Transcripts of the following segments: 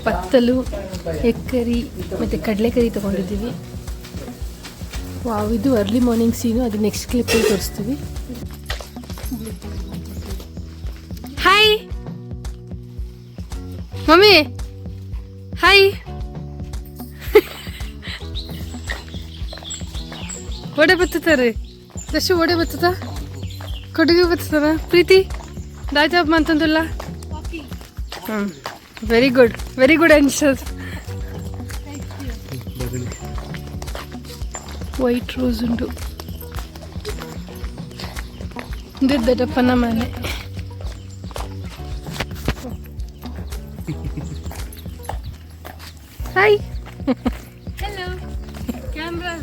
ಪತ್ತಲು, ಎಕ್ಕರಿ ಮತ್ತು ಕಡಲೆಕರಿ ತೊಗೊಂಡಿದ್ದೀವಿ. ವಾವ್, ಇದು ಅರ್ಲಿ ಮಾರ್ನಿಂಗ್ ಸೀನು. ಅದು ನೆಕ್ಸ್ಟ್ ಕ್ಲಿಪ್ಪಲ್ಲಿ ತೋರಿಸ್ತೀವಿ. Hi mummy, hi. ಒಡೆ ಬತ್ತತಾರೆ ಎಷ್ಟು ಒಡೆ ಬತ್ತದ ಕೊಡುಗೆ ಬತ್ತದ ಪ್ರೀತಿ ದಾಜಾಬ್ ಅಂತಂದಲ್ಲ. Very good answer. White rose ಉಂಟು. ಇದು ದೊಡ್ಡಪ್ಪನ ಮನೆ. ಹಾಯ್. ಹಲೋ. ಕ್ಯಾಮ್ರಾ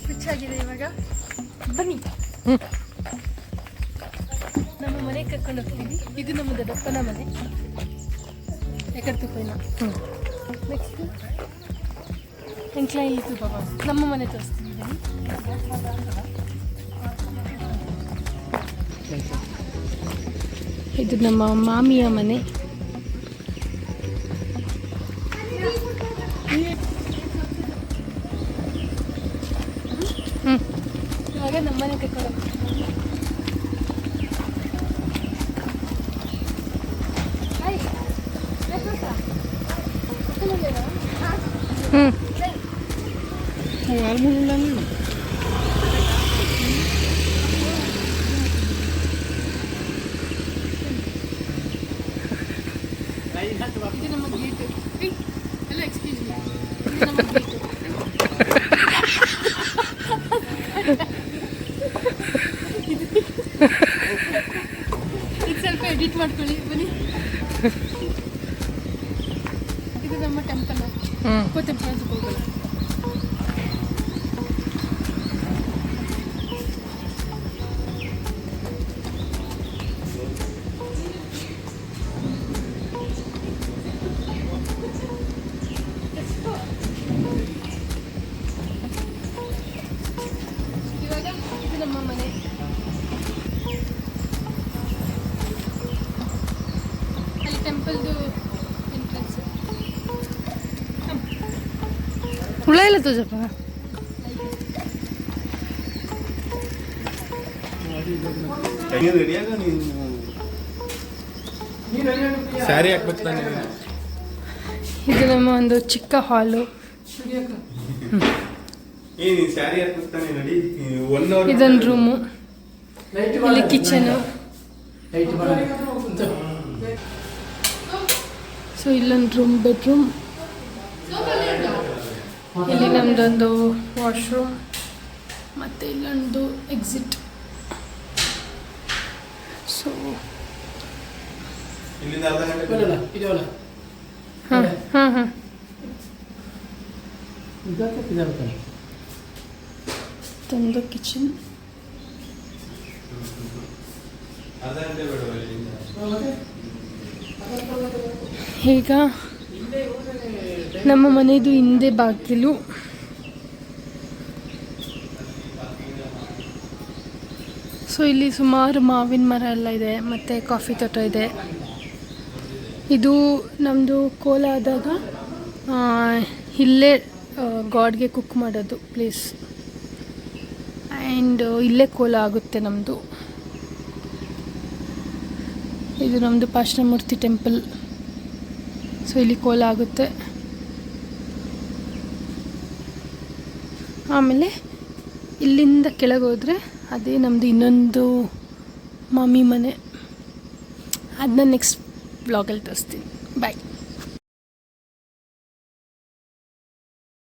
ಸ್ವಿಚ್ ಆಗಿದೆ ಇವಾಗ. ಬನ್ನಿ, ನಮ್ಮ ಮನೆ ಕರ್ಕೊಂಡು ಹೋಗ್ತೀವಿ. ಇದು ನಮ್ಮ ದೊಡ್ಡಪ್ಪನ ಮನೆ. ಎಕಡೆ ತುಪ್ಪೈನ. ನೆಕ್ಸ್ಟ್ ಎಂಕ್ಲೈ ಇತ್ತು ಬಾಬಾ. ನಮ್ಮ ಮನೆ ತೋರಿಸ್ತೀವಿ. ಇದು ನಮ್ಮ ಮಾಮಿಯ ಮನೆ. ಇವಾಗ ನಮ್ಮನೆ ಕರ್ಕೊಂಡು ಇದು ನಮ್ಮ ಗೇಟ್. ಎಲ್ಲ ಎಕ್ಸ್ಕ್ಯೂಸ್ ಮೀ, ಇದು ನಮ್ಮ ಗೇಟ್. ಇದು ಸ್ವಲ್ಪ ಎಡಿಟ್ ಮಾಡ್ಕೊಳ್ಳಿ ಬನ್ನಿ. ಇದು ನಮ್ಮ ಟೆಂಪಲ್. ಟೆಂಪಲ್ ಅಂತ ಹೋಗಲ್ಲ. ಇವಾಗ ಇದು ನಮ್ಮ ಮನೆ. ಅಲ್ಲಿ ಟೆಂಪಲ್ದು ಎಂಟ್ರೆನ್ಸ್. ಹುಳ ಇಲ್ಲ ತೋಜಪ್ಪ. ಇದು ನಮ್ಮ ಒಂದು ಚಿಕ್ಕ ಹಾಲು. ಇದೊಂದು ರೂಮು. ಇಲ್ಲಿ ಕಿಚನು. ಸೊ ಇಲ್ಲೊಂದು ರೂಮ್, ಬೆಡ್ರೂಮ್. ಇಲ್ಲಿ ನಮ್ಮದೊಂದು ವಾಶ್ರೂಮ್ ಮತ್ತು ಇಲ್ಲೊಂದು ಎಕ್ಸಿಟ್. ಸೊ ಹಾಂ ತಂದು ಕಿಚನ್. ಈಗ ನಮ್ಮ ಮನೆಯದು ಹಿಂದೆ ಬಾಗಿಲು. ಸೊ ಇಲ್ಲಿ ಸುಮಾರು ಮಾವಿನ ಮರ ಎಲ್ಲ ಇದೆ ಮತ್ತು ಕಾಫಿ ತೋಟ ಇದೆ. ಇದು ನಮ್ಮದು ಕೋಲ ಆದಾಗ ಇಲ್ಲೇ ಗಾಡ್ಗೆ ಕುಕ್ ಮಾಡೋದು ಪ್ಲೇಸ್. ಆ್ಯಂಡ್ ಇಲ್ಲೇ ಕೋಲ ಆಗುತ್ತೆ ನಮ್ಮದು. ಇದು ನಮ್ಮದು ಪಾರ್ಶ್ವಮೂರ್ತಿ ಟೆಂಪಲ್. ಸೊ ಇಲ್ಲಿ ಕೋಲ ಆಗುತ್ತೆ. ಆಮೇಲೆ ಇಲ್ಲಿಂದ ಕೆಳಗೆ ಹೋದರೆ ಅದೇ ನಮ್ಮದು ಇನ್ನೊಂದು ಮಾಮಿ ಮನೆ. ಅದನ್ನ ನೆಕ್ಸ್ಟ್ ಬ್ಲಾಗಲ್ಲಿ ತೋರಿಸ್ತೀನಿ. ಬಾಯ್.